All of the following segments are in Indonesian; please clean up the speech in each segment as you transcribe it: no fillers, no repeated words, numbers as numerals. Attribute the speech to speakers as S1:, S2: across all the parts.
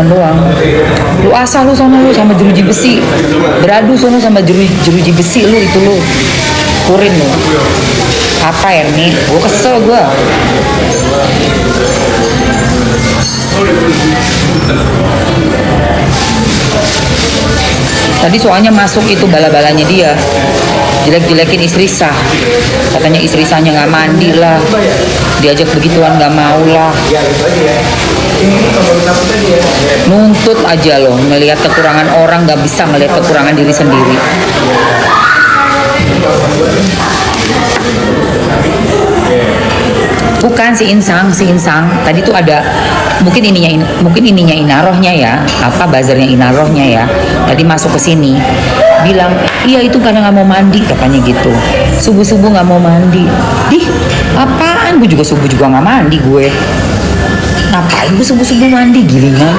S1: doang. Lu asal lu sono lu sama jeruji besi, beradu sono sama jeruji besi lu itu lu kurin lu. Apa ya nih? Gue kesel gue. Tadi soalnya masuk itu bala-balanya dia, jelek-jelekin istri sah, katanya istri sahnya nggak mandi lah, diajak begituan nggak mau lah, nuntut aja loh, melihat kekurangan orang nggak bisa melihat kekurangan diri sendiri. Bukan si Insang tadi tuh ada mungkin ininya Inarohnya ya, apa bazarnya Inarohnya ya, tadi masuk ke sini bilang iya itu karena nggak mau mandi katanya gitu, subuh nggak mau mandi. Dih apaan, gue juga subuh juga nggak mandi, gue ngapain gue subuh mandi, gilingan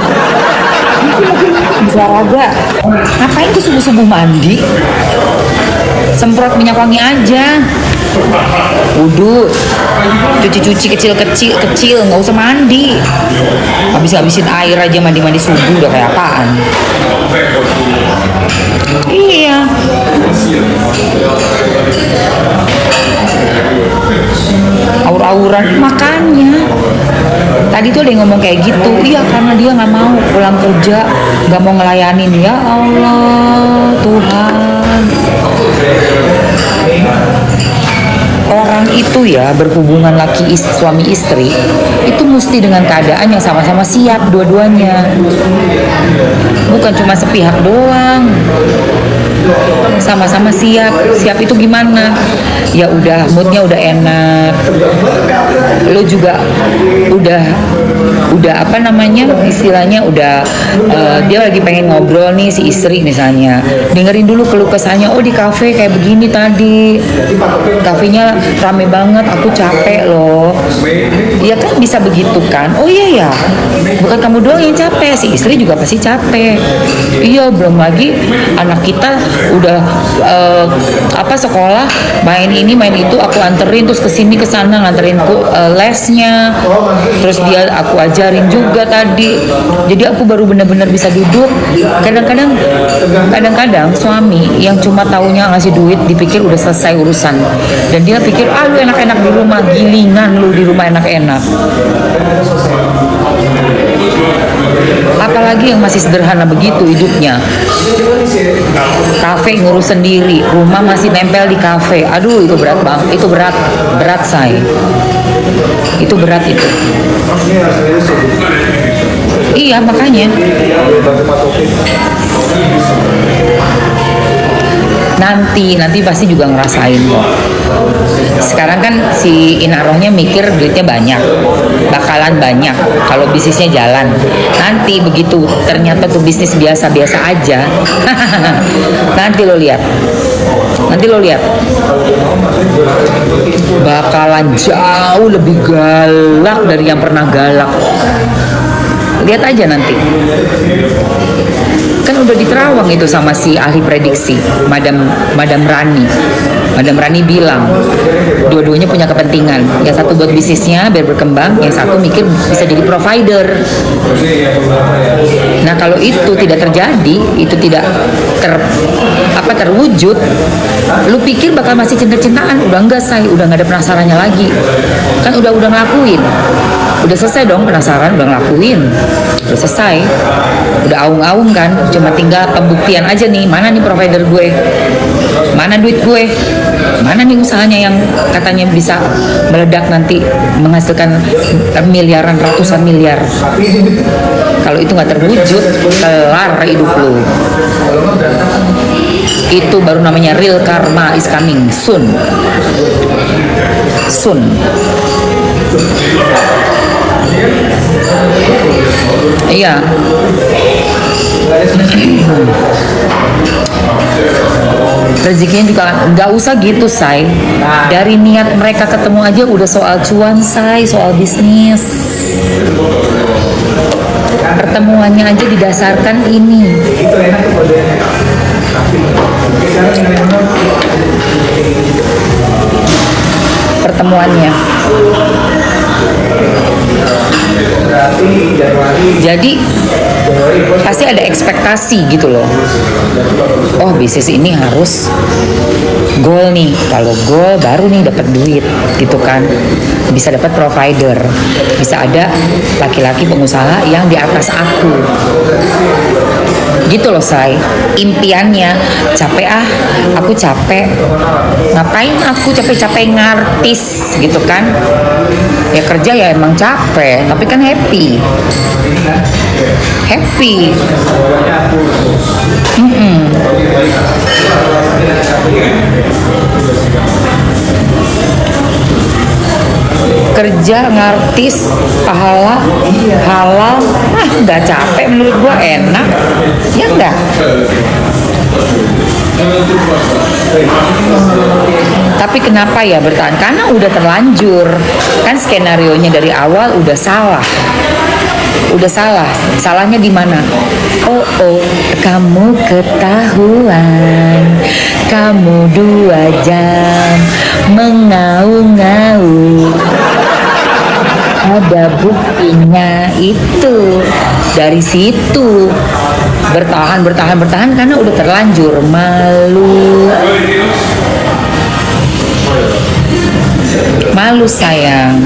S1: bisa olahraga, ngapain gue subuh mandi, semprot minyak wangi aja, wudhu, cuci kecil, nggak usah mandi, habisin air aja, mandi subuh udah kayak apaan. Iya, aur-auran makanya tadi tuh ada yang ngomong kayak gitu. Iya karena dia nggak mau pulang kerja, nggak mau ngelayanin. Ya Allah Tuhan, orang itu ya berhubungan suami istri itu mesti dengan keadaan yang sama-sama siap dua-duanya, bukan cuma sepihak doang, sama-sama siap itu gimana ya, udah moodnya udah enak, lo juga udah apa namanya istilahnya udah dia lagi pengen ngobrol nih si istri misalnya, dengerin dulu keluh kesahnya, oh di kafe kayak begini tadi, kafenya rame banget, aku capek loh, ya kan bisa begitu kan, oh iya ya bukan kamu doang yang capek, si istri juga pasti capek. Iya belum lagi anak kita udah sekolah main ini main itu, aku anterin terus kesini kesana, nganterin lesnya, terus dia aku ajarin juga tadi, jadi aku baru benar-benar bisa duduk. Kadang-kadang suami yang cuma taunya ngasih duit dipikir udah selesai urusan, dan dia pikir lu enak-enak di rumah, gilingan lu di rumah enak-enak. Apalagi yang masih sederhana begitu hidupnya, kafe ngurus sendiri, rumah masih nempel di kafe, aduh itu berat bang, itu berat say, itu berat itu. Iya makanya nanti pasti juga ngerasain kok. Sekarang kan si Inarohnya mikir duitnya banyak, bakalan banyak kalau bisnisnya jalan. Nanti begitu ternyata tuh bisnis biasa-biasa aja nanti lo lihat bakalan jauh lebih galak dari yang pernah galak. Lihat aja nanti. Kan udah diterawang itu sama si ahli prediksi, Madam Rani. Madam Rani bilang dua-duanya punya kepentingan, yang satu buat bisnisnya biar berkembang, yang satu mikir bisa jadi provider. Nah kalau itu tidak terjadi, itu tidak terwujud, lu pikir bakal masih cinta-cintaan? Udah enggak say, udah nggak ada penasarannya lagi, kan udah ngelakuin, udah selesai dong penasaran, udah ngelakuin, udah selesai, udah aung-aung kan, cuma tinggal pembuktian aja nih, mana nih provider gue, mana duit gue, mana nih usahanya yang katanya bisa meledak nanti menghasilkan miliaran, ratusan miliar. Kalau itu nggak terwujud, kelar hidup lu. Itu baru namanya real karma is coming soon. Iya. Rezekinya juga nggak usah gitu say, dari niat mereka ketemu aja udah soal cuan say, soal bisnis. Pertemuannya aja didasarkan ini. Pertemuannya Jadi pasti ada ekspektasi gitu loh. Oh, bisnis ini harus goal nih. Kalau goal baru nih dapat duit gitu kan. Bisa dapat provider. Bisa ada laki-laki pengusaha yang di atas aku. Gitu loh, say. Impiannya capek aku capek. Ngapain aku capek-capek ngartis gitu kan? Ya kerja ya emang capek, tapi kan happy. Happy. Kerja ngartis pahala halal nggak capek, menurut gua enak ya enggak. Tapi kenapa ya bertahan? Karena udah terlanjur kan, skenarionya dari awal udah salah. Salahnya di mana? Oh, kamu ketahuan, kamu 2 jam mengau-ngau, ada buktinya itu. Dari situ bertahan karena udah terlanjur malu sayang.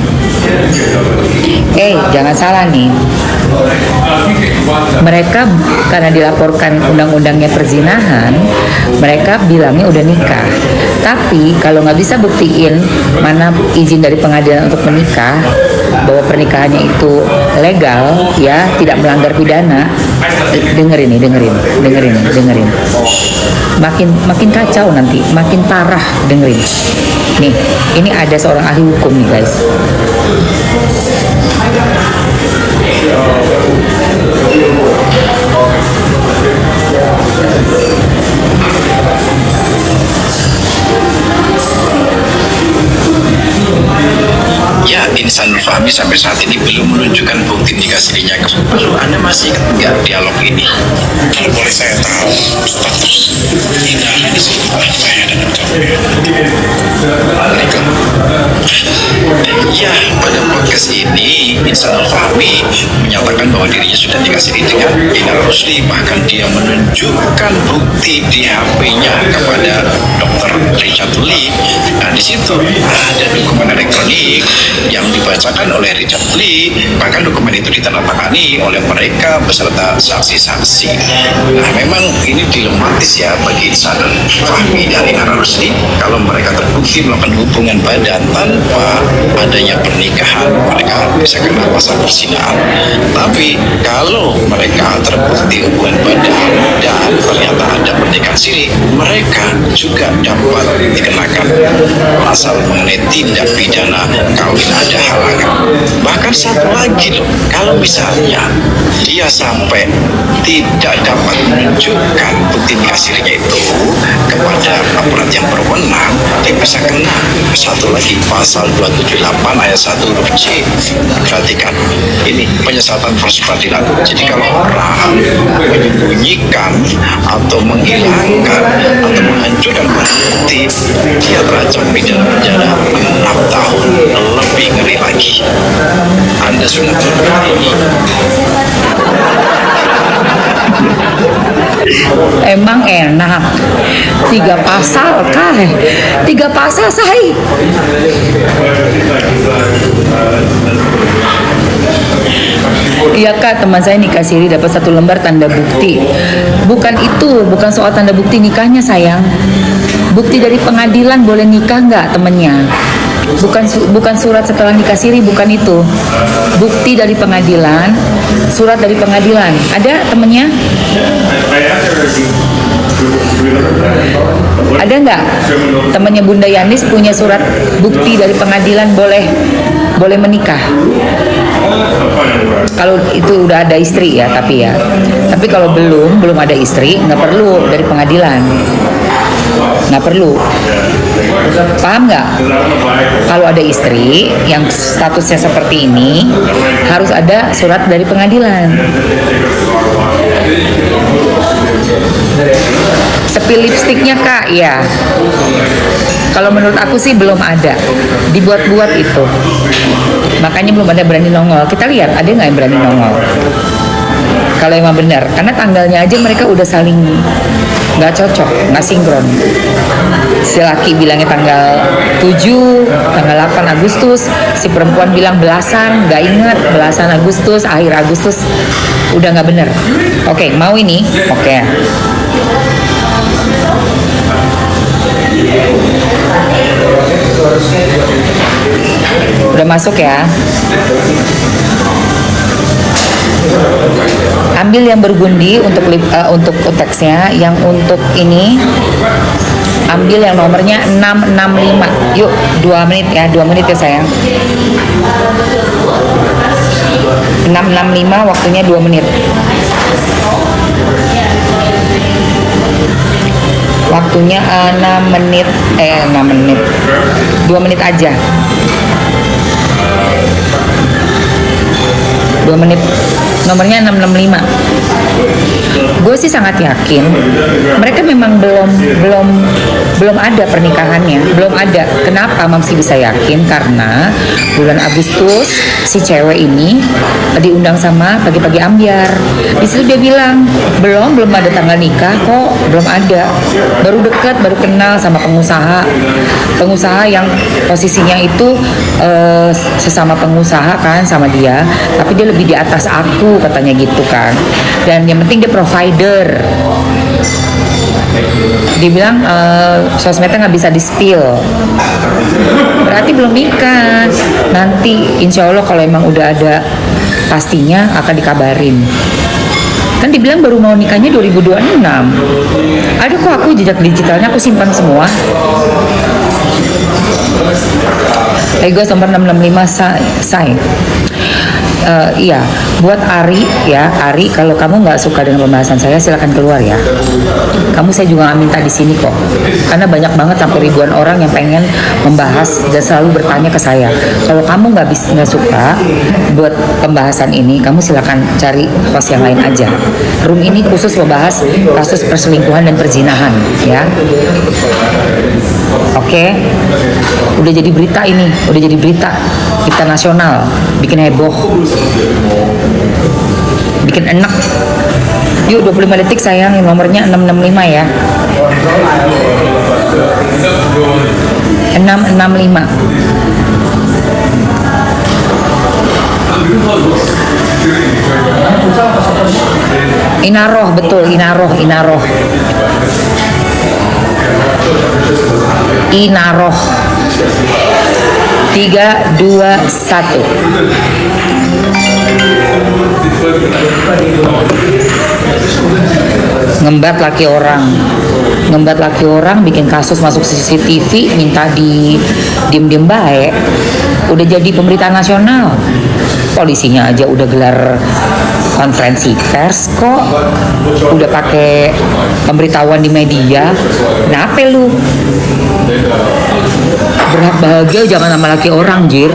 S1: Jangan salah nih, mereka karena dilaporkan undang-undangnya perzinahan, mereka bilangnya udah nikah. Tapi kalau nggak bisa buktiin mana izin dari pengadilan untuk menikah, bahwa pernikahannya itu legal, ya tidak melanggar pidana. Dengerin. Makin kacau nanti, makin parah. Dengerin. Nih, ini ada seorang ahli hukum nih guys.
S2: Ya, Insanul Fahmi sampai saat ini belum menunjukkan bukti nikah sirinya. Lalu Anda masih ingat nggak dialog ini?
S3: Kalau boleh saya tahu status pernikahan di sini saya dengan kamu.
S2: Ya, pada podcast ini Insanul Fahmi menyatakan bahwa dirinya sudah nikah siri dengan Dinar Rusli. Bahkan dia menunjukkan bukti di HP-nya kepada Dr. Richard Lee. Nah, di situ ada dokumen elektronik yang dibacakan oleh Richard Lee. Bahkan dokumen itu ditandatangani oleh mereka beserta saksi-saksi. Nah, memang ini dilematis ya bagi Insanul Fahmi dan Dinar Rusli. Kalau mereka terbukti melakukan hubungan badan tanpa adanya pernikahan, mereka bisa kena pasal perzinahan. Tapi kalau mereka terbukti hubungan badan dan ternyata ada pernikahan siri, mereka juga dapat dikenakan pasal mengenai tindak pidana kawin ada halangan. Bahkan satu lagi loh, kalau misalnya dia sampai tidak dapat menunjukkan bukti nikah sirinya itu kepada aparat yang berwenang, dia bisa kena satu lagi pasal 278 ayat 1 huruf C. Perhatikan, ini penyesatan proses peradilan. Jadi kalau orang menyembunyikan atau menghilangkan atau menghancurkan barang bukti, dia terancam pidana penjara 6 tahun. Lebih ngeri lagi, Anda sudah tahu ini.
S1: Emang enak 3 pasal kah? 3 pasal say. Iya kak, teman saya nikah siri dapat 1 lembar tanda bukti. Bukan soal tanda bukti nikahnya sayang. Bukti dari pengadilan boleh nikah nggak temennya? Bukan surat setelah nikah siri, bukan itu. Bukti dari pengadilan, surat dari pengadilan. Ada temennya? Ada nggak temannya Bunda Yanis punya surat bukti dari pengadilan boleh menikah? Kalau itu udah ada istri ya, tapi kalau belum ada istri nggak perlu dari pengadilan, nggak perlu. Paham nggak? Kalau ada istri yang statusnya seperti ini harus ada surat dari pengadilan. Sepi lipstiknya kak, ya. Kalau menurut aku sih belum ada, dibuat-buat itu. Makanya belum ada berani nongol. Kita lihat ada nggak yang berani nongol. Kalau emang benar, karena tanggalnya aja mereka udah saling nggak cocok, nggak sinkron. Si laki bilangnya tanggal 7, tanggal 8 Agustus, si perempuan bilang belasan, nggak ingat, belasan Agustus, akhir Agustus, udah nggak benar. Oke, mau ini? Oke. Udah masuk ya. Ambil yang bergundi untuk teksnya, yang untuk ini ambil yang nomornya 665. Yuk, 2 menit ya, 2 menit ya sayang. 665 waktunya 2 menit. Waktunya 6 menit 2 menit aja. 2 menit. Nomornya 665. Gue sih sangat yakin mereka memang belum ada pernikahannya, belum ada. Kenapa Mamsi bisa yakin? Karena bulan Agustus si cewek ini diundang sama pagi-pagi ambyar. Di situ dia bilang belum ada tanggal nikah kok, belum ada. Baru dekat, baru kenal sama pengusaha yang posisinya itu sesama pengusaha kan sama dia, tapi dia lebih di atas aku katanya gitu kan. Dan yang penting dia provider. Dibilang sosmednya nggak bisa di-spill. Berarti belum nikah. Nanti insya Allah kalau emang udah ada pastinya akan dikabarin. Kan dibilang baru mau nikahnya 2026. Ada kok aku jejak digitalnya aku simpan semua. Ego nomor 665 say. Iya, buat Ari ya, Ari kalau kamu nggak suka dengan pembahasan saya silakan keluar ya. Kamu saya juga nggak minta di sini kok, karena banyak banget sampai ribuan orang yang pengen membahas dan selalu bertanya ke saya. Kalau kamu nggak suka buat pembahasan ini, kamu silakan cari host yang lain aja. Room ini khusus membahas kasus perselingkuhan dan perzinahan ya. Oke, udah jadi berita ini, udah jadi berita nasional, bikin heboh, bikin enak. Yuk 25 detik sayang, nomornya 665 ya. 665. Inaroh, betul, Inaroh. Inaroh. 3, 2, 1. Ngembat laki orang bikin kasus masuk CCTV, minta diem baik. Udah jadi pemberitaan nasional. Polisinya aja udah gelar konferensi pers kok, udah pakai pemberitahuan di media. Kenapa lu? Berhak bahagia jangan sama laki orang, Jir.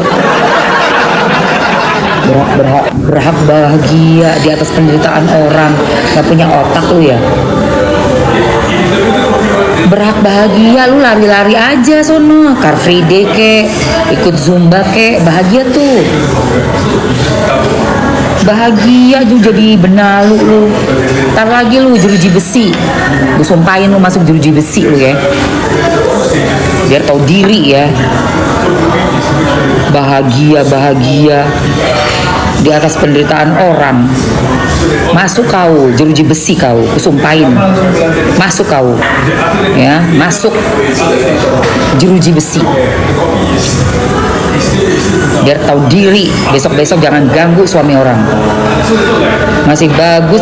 S1: Berhak bahagia di atas penderitaan orang. Gak punya otak lu ya. Berhak bahagia, lu lari-lari aja sono, Car Free Day kek, ikut Zumba kek, bahagia tuh. Bahagia tuh jadi benalu lu. Ntar lagi lu jeruji besi, gue sumpahin lu masuk jeruji besi lu ya, biar tahu diri ya. Bahagia di atas penderitaan orang. Masuk kau jeruji besi, kau kusumpahin. Masuk kau ya, masuk jeruji besi, biar tahu diri. Besok jangan ganggu suami orang. Masih bagus,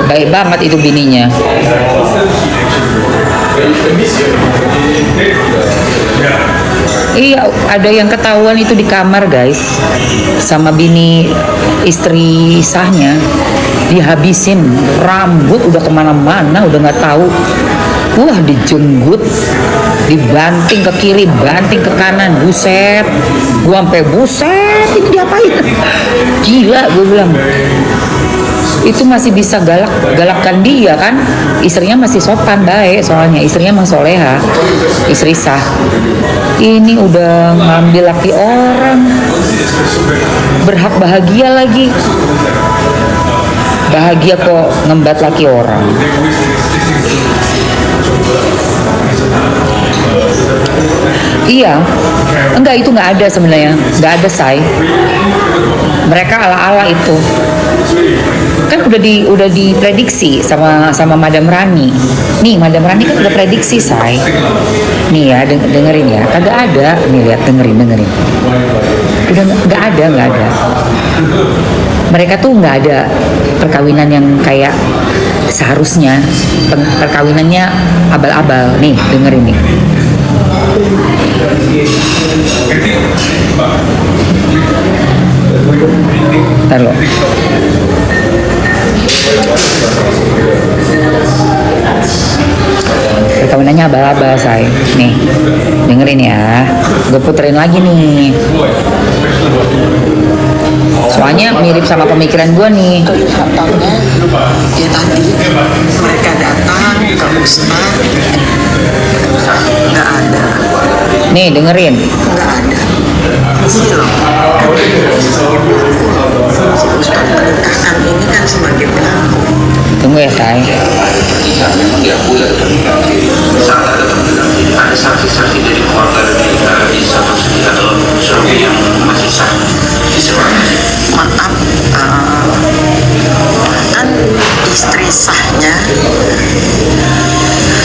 S1: baik banget itu bininya. Iya, ada yang ketahuan itu di kamar guys, sama bini istri sahnya, dihabisin rambut udah kemana-mana, udah nggak tahu. Wah, dijenggut, dibanting ke kiri, banting ke kanan, buset. Gua sampai buset, ini diapain? Gila, gue bilang. itu masih bisa galakkan dia kan, istrinya masih sopan baik, soalnya istrinya emang soleha, istri sah. Ini udah ngambil laki orang, berhak bahagia lagi, bahagia kok ngembat laki orang. Iya, enggak, itu nggak ada sebenarnya, nggak ada say. Mereka ala-ala itu kan udah diprediksi sama Madam Rani. Nih Madam Rani kan udah prediksi say. Nih ya dengerin ya, kagak ada. Nih lihat dengerin. Udah nggak ada. Mereka tuh nggak ada perkawinan yang kayak seharusnya. Perkawinannya abal-abal. Nih dengerin nih. Ntar lo. Perkawinannya abal-abal say. Nih dengerin ya, gue puterin lagi nih. Soalnya mirip sama pemikiran gue nih.
S4: Kelihatannya ya tadi mereka datang ke Ustaz, nggak ada.
S1: Nih dengerin.
S4: Nggak ada. Ini loh, Ustaz menikahkan ini kan sebagai pelaku.
S1: Tunggu ya say.
S2: Saat memang diakui saat ada saksi-saksi dari keluarga di satu segi adalah suami yang masih sah
S4: Maaf, kan istri sahnya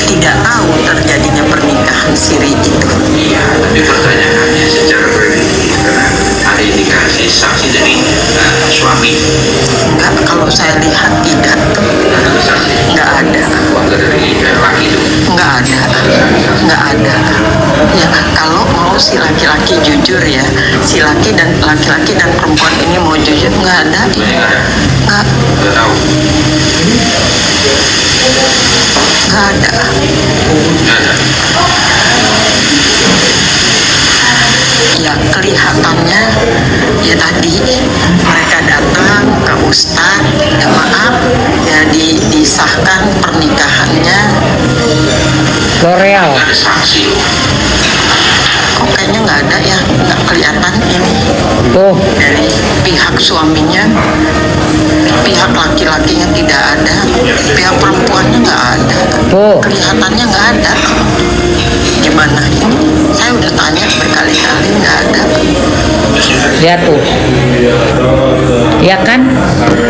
S4: tidak tahu terjadinya pernikahan siri itu.
S2: Iya, tapi pertanyaannya secara preventif karena ada indikasi saksi dari suami.
S4: Enggak, kalau saya lihat tidak, nggak ada.
S2: Keluarga dari laki itu.
S4: Nggak ada. Ya kalau mau si laki-laki jujur ya, si laki-laki dan perempuan ini mau jujur, nggak ada. Nggak
S2: tahu.
S4: nggak ada. Ya kelihatannya ya tadi mereka datang ke Ustadz, ya maaf ya disahkan pernikahannya.
S1: L'Oreal.
S2: Ada saksi.
S4: Kok kayaknya nggak ada ya, nggak kelihatan ini
S1: Tuh.
S4: dari pihak suaminya, pihak laki-lakinya tidak ada, pihak perempuannya nggak ada.
S1: Tuh.
S4: Kelihatannya nggak ada. Gimana ini? Saya udah tanya berkali-kali, nggak ada.
S1: Lihat tuh. Ya kan?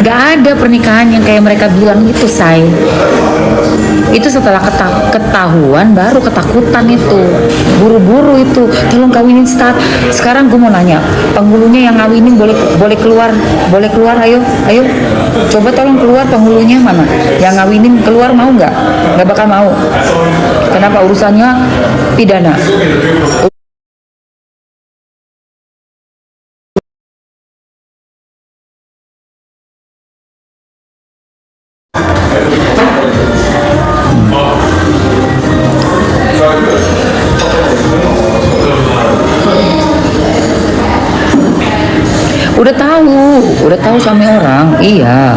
S1: Gak ada pernikahan yang kayak mereka bilang itu say. Itu setelah ketahuan baru ketakutan itu. Buru-buru itu. Tolong kawinin Ustaz. Sekarang gue mau nanya, penghulunya yang ngawinin boleh keluar. Boleh keluar, ayo. Coba tolong keluar, penghulunya mana? Yang ngawinin keluar mau nggak? Nggak bakal mau. Kenapa? Urusannya pidana. Udah tahu suami orang, iya.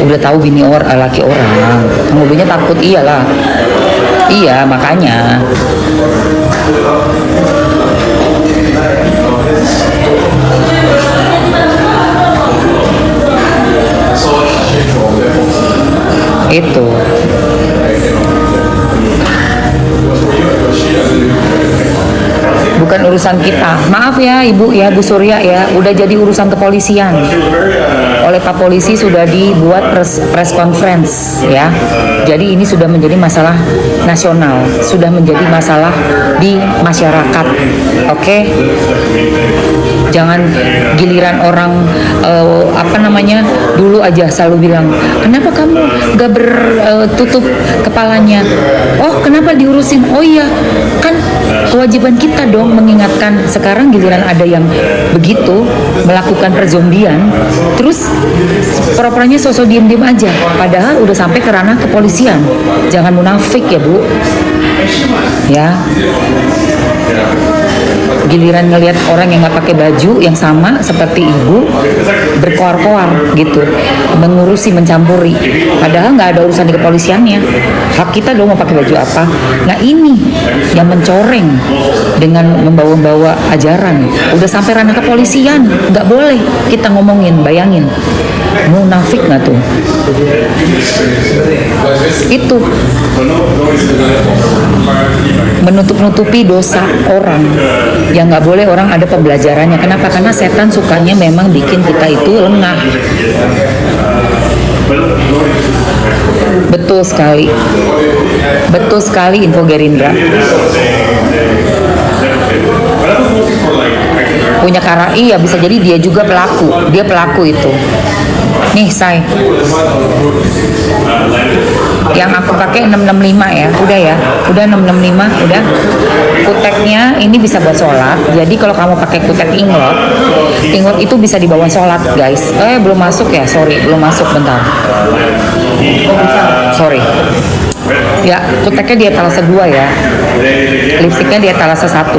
S1: Udah tahu bini laki orang, penghulunya takut, iyalah. Iya, makanya. Itu. Bukan urusan kita. Maaf ya Ibu ya, Bu Surya ya, udah jadi urusan kepolisian. Oleh Pak Polisi sudah dibuat press conference ya. Jadi ini sudah menjadi masalah nasional, sudah menjadi masalah di masyarakat. Oke? Jangan giliran orang dulu aja selalu bilang, kenapa kamu gak bertutup kepalanya? Oh, kenapa diurusin? Oh iya, kan kewajiban kita dong mengingatkan. Sekarang giliran ada yang begitu melakukan perzombian, terus pura-puranya sosok diem-diem aja, padahal udah sampai ke ranah kepolisian. Jangan munafik ya Bu, ya. Giliran ngelihat orang yang nggak pakai baju yang sama seperti ibu berkoar-koar gitu, mengurusi, mencampuri. Padahal nggak ada urusan di kepolisiannya. Hak kita dong mau pakai baju apa. Nah ini yang mencoreng dengan membawa-bawa ajaran. Udah sampai ranah kepolisian, nggak boleh kita ngomongin. Bayangin, munafik nggak tuh? Itu menutup-nutupi dosa orang yang nggak boleh orang ada pembelajarannya. Kenapa? Karena setan sukanya memang bikin kita itu lengah. Betul sekali, betul sekali info Gerindra. Punya KRI ya bisa jadi dia juga pelaku, dia pelaku itu. Nih say, yang aku pakai 665 ya, udah 665, udah. Kuteknya ini bisa buat sholat. Jadi kalau kamu pakai kutek inglot itu bisa dibawa sholat guys. Belum masuk ya, sorry, belum masuk, bentar. Sorry. Ya, kuteknya di etalase 2 ya. Lipstiknya di etalase 1.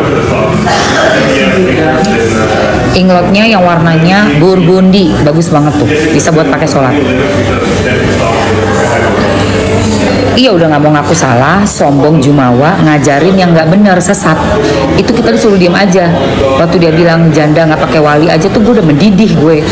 S1: Inglotnya yang warnanya burgundi, bagus banget tuh. Bisa buat pakai sholat. Iya udah nggak mau ngaku salah, sombong, jumawa, ngajarin yang nggak benar, sesat. Itu kita disuruh diem aja. Waktu dia bilang janda nggak pakai wali aja tuh gue udah mendidih gue.